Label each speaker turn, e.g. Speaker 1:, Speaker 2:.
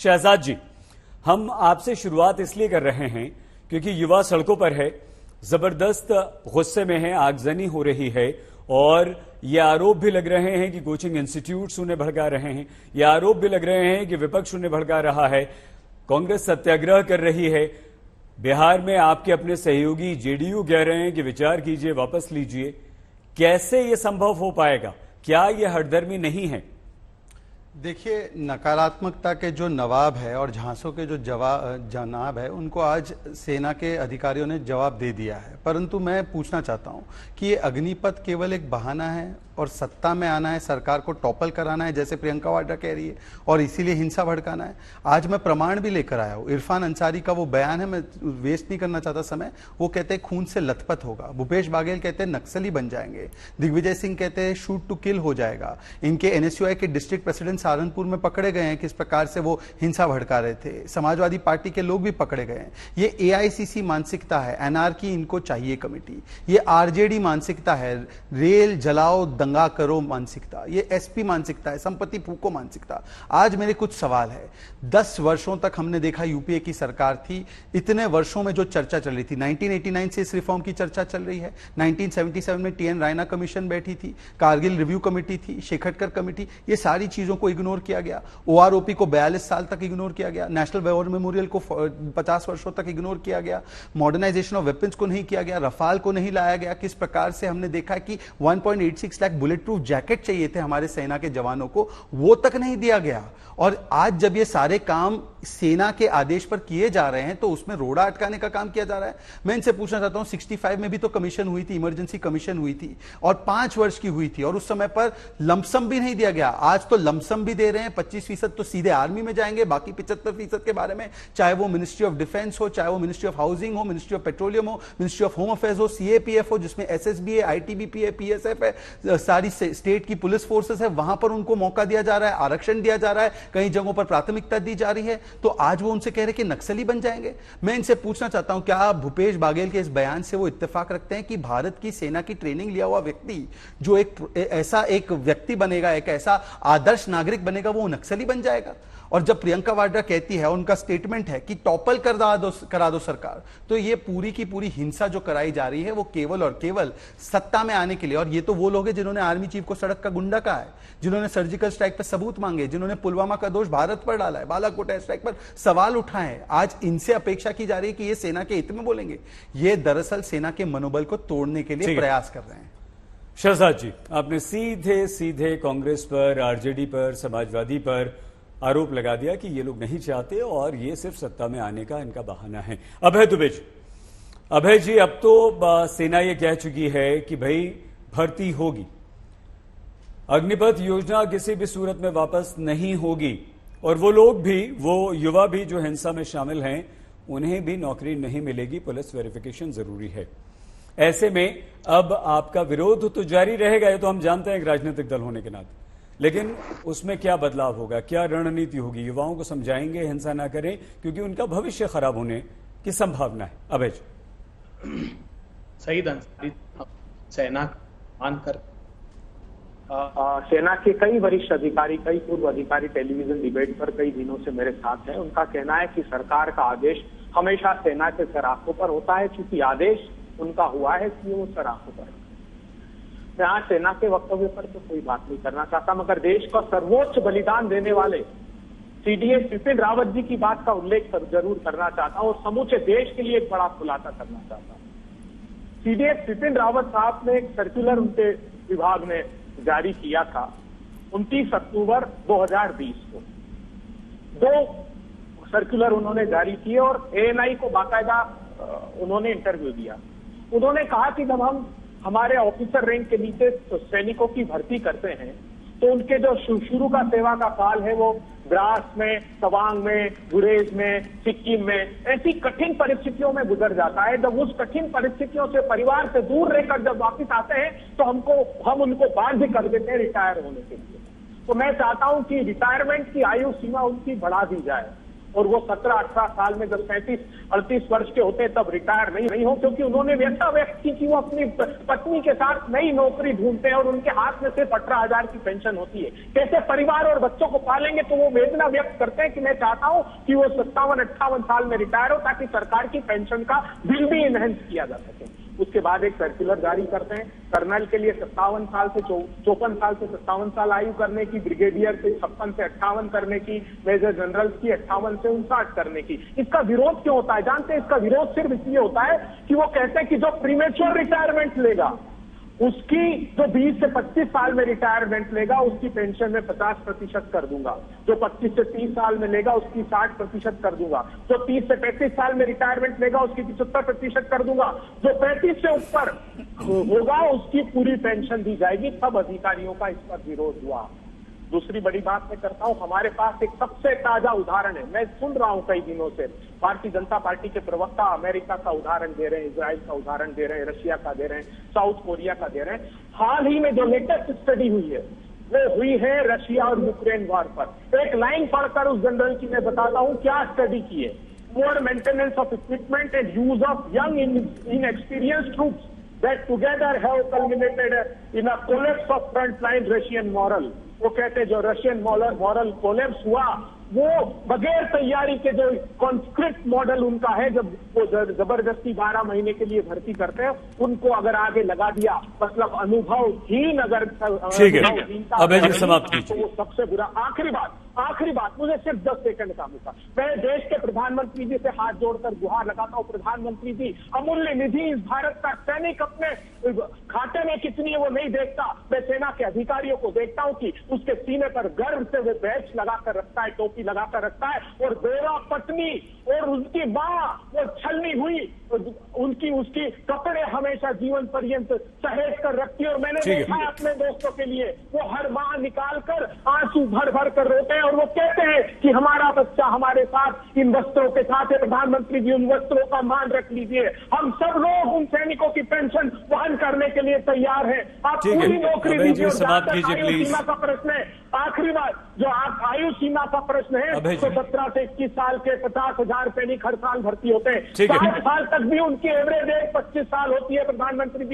Speaker 1: शहजाद जी, हम आपसे शुरुआत इसलिए कर रहे हैं क्योंकि युवा सड़कों पर है, जबरदस्त गुस्से में है, आगजनी हो रही है और ये आरोप भी लग रहे हैं कि कोचिंग इंस्टीट्यूट्स उन्हें भड़का रहे हैं। ये आरोप भी लग रहे हैं कि विपक्ष उन्हें भड़का रहा है, कांग्रेस सत्याग्रह कर रही है। बिहार में आपके अपने सहयोगी जेडीयू कह रहे हैं कि विचार कीजिए, वापस लीजिए। कैसे ये संभव हो पाएगा? क्या ये हठधर्मी नहीं है?
Speaker 2: देखिए, नकारात्मकता के जो नवाब है और झांसों के जो जनाब है, उनको आज सेना के अधिकारियों ने जवाब दे दिया है। परंतु मैं पूछना चाहता हूं कि ये अग्निपथ केवल एक बहाना है और सत्ता में आना है, सरकार को टॉपल कराना है, जैसे प्रियंका वाड्रा कह रही है, और इसीलिए हिंसा भड़काना है। आज मैं प्रमाण भी लेकर आया हूं। इरफान अंसारी का वो बयान है, मैं वेस्ट नहीं करना चाहता समय। वो कहते हैं खून से लथपथ होगा। भूपेश बाघेल कहते हैं नक्सली बन जाएंगे। दिग्विजय सिंह कहते हैं शूट टू किल हो जाएगा। इनके एनएसयूआई के डिस्ट्रिक्ट प्रेसिडेंट सहारनपुर में पकड़े गए हैं, किस प्रकार से वो हिंसा भड़का रहे थे। समाजवादी पार्टी के लोग भी पकड़े गए हैं। ये एआईसीसी मानसिकता है, एनआरकी इनको चाहिए कमेटी। ये आरजेडी मानसिकता है, रेल जलाओ दंगा करो मानसिकता। ये एसपी मानसिकता है, संपत्ति फूको मानसिकता। आज मेरे कुछ सवाल है। 10 वर्षों तक हमने देखा यूपीए की सरकार थी, इतने वर्षों में जो चर्चा चल रही थी, 1989 से इस रिफॉर्म की चर्चा चल रही है। 1977 में टीएन रायना कमीशन बैठी थी, कारगिल रिव्यू कमेटी थी, शेखटकर कमेटी, ये सारी चीजों को इग्नोर किया गया। ओआरओपी को 42 साल तक इग्नोर किया गया। नेशनल वॉर मेमोरियल को 50 वर्षों तक इग्नोर किया गया। मॉडर्नाइजेशन ऑफ वेपन्स को नहीं किया गया, रफाल को नहीं लाया गया। किस प्रकार से हमने देखा कि 1.86 लाख बुलेट प्रूफ जैकेट चाहिए थे हमारे सेना के जवानों को, वो तक नहीं दिया गया। और आज जब ये सारे काम सेना के आदेश पर किए जा रहे हैं तो उसमें रोड़ा अटकाने का काम किया जा रहा है। मैं इनसे पूछना चाहता हूं, 65 में भी तो कमीशन हुई थी, इमरजेंसी कमीशन हुई थी और 5 वर्ष की हुई थी और उस समय पर लमसम भी नहीं दिया गया। आज तो लमसम भी दे रहे हैं। 25% तो सीधे आर्मी में जाएंगे, बाकी 75% के बारे में, चाहे वो मिनिस्ट्री ऑफ डिफेंस हो, चाहे वो मिनिस्ट्री ऑफ हाउसिंग हो, मिनिस्ट्री ऑफ पेट्रोलियम हो, मिनिस्ट्री ऑफ होम अफेयर्स हो, सीएपीएफ हो जिसमें एसएसबी है, आईटीबीपी है, पीएसएफ है, सारी स्टेट की पुलिस फोर्सेस है, वहां पर उनको मौका दिया जा रहा है, आरक्षण दिया जा रहा है, कई जगहों पर प्राथमिकता दी जा रही है। तो आज वो उनसे कह रहे कि नक्सली बन जाएंगे। मैं इनसे पूछना चाहता हूं, क्या भूपेश बाघेल के इस बयान से वो इत्तेफाक रखते हैं कि भारत की सेना की ट्रेनिंग लिया हुआ व्यक्ति जो ऐसा एक व्यक्ति बनेगा, एक ऐसा आदर्श नागरिक बनेगा, वो नक्सली बन जाएगा? और जब प्रियंका वाड्रा कहती है, उनका स्टेटमेंट है कि टॉपल करा दो सरकार, तो ये पूरी की पूरी हिंसा जो कराई जा रही है वो केवल और केवल सत्ता में आने के लिए। और ये तो वो लोग हैं जिन्होंने आर्मी चीफ को सड़क का गुंडा कहा है, जिन्होंने सर्जिकल स्ट्राइक पर सबूत मांगे, जिन्होंने पुलवामा का दोष भारत पर डाला है, बालाकोट एयर स्ट्राइक पर सवाल उठाए हैं। आज इनसे अपेक्षा की जा रही है कि ये सेना के हित में बोलेंगे। ये दरअसल सेना के मनोबल को तोड़ने के लिए प्रयास कर रहे हैं।
Speaker 1: शहजाद जी, आपने सीधे सीधे कांग्रेस पर, आरजेडी पर, समाजवादी पर आरोप लगा दिया कि ये लोग नहीं चाहते और ये सिर्फ सत्ता में आने का इनका बहाना है। अभय दुबे जी, अभय जी, अब तो सेना ये कह चुकी है कि भाई भर्ती होगी, अग्निपथ योजना किसी भी सूरत में वापस नहीं होगी और वो लोग भी, वो युवा भी जो हिंसा में शामिल हैं, उन्हें भी नौकरी नहीं मिलेगी, पुलिस वेरिफिकेशन जरूरी है। ऐसे में अब आपका विरोध तो जारी रहेगा, ये तो हम जानते हैं एक राजनीतिक दल होने के नाते, लेकिन उसमें क्या बदलाव होगा, क्या रणनीति होगी? युवाओं को समझाएंगे हिंसा ना करें क्योंकि उनका भविष्य खराब होने की संभावना है। अभय जी।
Speaker 3: शहीद अंसारी सेना मानकर
Speaker 4: सेना के कई वरिष्ठ अधिकारी, कई पूर्व अधिकारी टेलीविजन डिबेट पर कई दिनों से मेरे साथ हैं। उनका कहना है कि सरकार का आदेश हमेशा सेना के सराखों पर होता है, क्योंकि आदेश उनका हुआ है कि वो सराखों पर। मैं आज सेना के वक्तव्य पर तो कोई बात नहीं करना चाहता, मगर देश का सर्वोच्च बलिदान देने वाले सीडीएस विपिन रावत जी की बात का उल्लेख जरूर करना चाहता हूं और समूचे देश के लिए एक बड़ा खुलासा करना चाहता हूं। सीडीएस विपिन रावत साहब ने एक सर्कुलर उनके विभाग ने जारी किया था 29 अक्टूबर 2020 को। 2 सर्कुलर उन्होंने जारी किए और एएनआई को बाकायदा उन्होंने इंटरव्यू दिया। उन्होंने कहा कि जब हम हमारे ऑफिसर रैंक के नीचे सैनिकों की भर्ती करते हैं तो उनके जो शुरू का सेवा का काल है वो द्रास में, तवांग में, गुरेज में, सिक्किम में ऐसी कठिन परिस्थितियों में गुजर जाता है। जब उस कठिन परिस्थितियों से, परिवार से दूर रहकर जब वापस आते हैं तो हम उनको बाध्य कर देते हैं रिटायर होने के लिए। तो मैं चाहता हूं कि रिटायरमेंट की आयु सीमा उनकी बढ़ा दी जाए और वो 17-18 साल में जब 37-38 वर्ष के होते हैं तब रिटायर नहीं हो, क्योंकि उन्होंने व्यथा व्यक्त की कि वो अपनी पत्नी के साथ नई नौकरी ढूंढते हैं और उनके हाथ में सिर्फ 18,000 की पेंशन होती है। कैसे परिवार और बच्चों को पालेंगे? तो वो वेदना व्यक्त करते हैं कि मैं चाहता हूं कि वो 57-58 साल में रिटायर हो, ताकि सरकार की पेंशन का बिल भी इनहेंस किया जा सके। उसके बाद एक सर्कुलर जारी करते हैं, कर्नल के लिए 54 साल से 54 साल से 57 साल आयु करने की, ब्रिगेडियर से 56 से 58 करने की, मेजर जनरल की 58 से 59 करने की। इसका विरोध क्यों होता है? जानते हैं इसका विरोध सिर्फ इसलिए होता है कि वो कहते हैं कि जो प्रीमेच्योर रिटायरमेंट लेगा उसकी, जो 20 से 25 साल में रिटायरमेंट लेगा उसकी पेंशन में 50% कर दूंगा, जो 25 से 30 साल में लेगा उसकी 60% कर दूंगा, जो 30 से 35 साल में रिटायरमेंट लेगा उसकी 75% कर दूंगा, जो 35 से ऊपर होगा उसकी पूरी पेंशन दी जाएगी। तब अधिकारियों का इस पर विरोध हुआ। दूसरी बड़ी बात मैं करता हूं, हमारे पास एक सबसे ताजा उदाहरण है, मैं सुन रहा हूं कई दिनों से, भारतीय जनता पार्टी के प्रवक्ता अमेरिका का उदाहरण दे रहे हैं, इजराइल का उदाहरण दे रहे हैं, रशिया का दे रहे हैं, साउथ कोरिया का दे रहे हैं। हाल ही में जो लेटेस्ट स्टडी हुई है वो हुई है रशिया और यूक्रेन वॉर पर। एक लाइन पढ़कर उस जनरल की मैं बताता हूं क्या स्टडी की है। More maintenance of equipment and use of young inexperienced troops that together have culminated in a collapse of frontline Russian moral। वो कहते हैं जो रशियन मॉरल कोलैप्स हुआ वो बगैर तैयारी के, जो कॉन्स्क्रिप्ट मॉडल उनका है, जब वो जबरदस्ती 12 महीने के लिए भर्ती करते हैं, उनको अगर आगे लगा दिया, मतलब अनुभवहीन अगर
Speaker 1: ठीक है, अभय जी समाप्त कीजिए।
Speaker 4: तो वो सबसे बुरा। आखिरी बात मुझे सिर्फ 10 सेकंड का मौका। मैं देश के प्रधानमंत्री जी से हाथ जोड़कर गुहार लगाता हूं, प्रधानमंत्री जी, अमूल्य निधि इस भारत का सैनिक अपने खाते में कितनी है वो नहीं देखता। मैं सेना के अधिकारियों को देखता हूं कि उसके सीने पर गर्व से वो बैच लगाकर रखता है, टोपी लगाकर रखता है, और बेवा पत्नी और उसकी मां वो छलनी हुई, उसकी कपड़े हमेशा जीवन पर्यंत सहेज कर रखती है। और मैंने देखा है अपने दोस्तों के लिए, वो हर माह निकाल कर आंसू भर भर कर रोते हैं और वो कहते हैं कि हमारा बच्चा हमारे साथ इन वस्त्रों के साथ है। प्रधानमंत्री जी, उन वस्त्रों का मान रख लीजिए। हम सब लोग उन सैनिकों की पेंशन वहन करने के लिए तैयार है। आप पूरी नौकरी दीजिए। आयु सीमा का प्रश्न है, आखिरी बात, जो आप आयु सीमा का प्रश्न है, तो 17 से 21 साल के 50,000 सैनिक हर साल भर्ती होते हैं। 60 साल तक भी उनकी एवरेज एज 25 साल होती है। प्रधानमंत्री जी,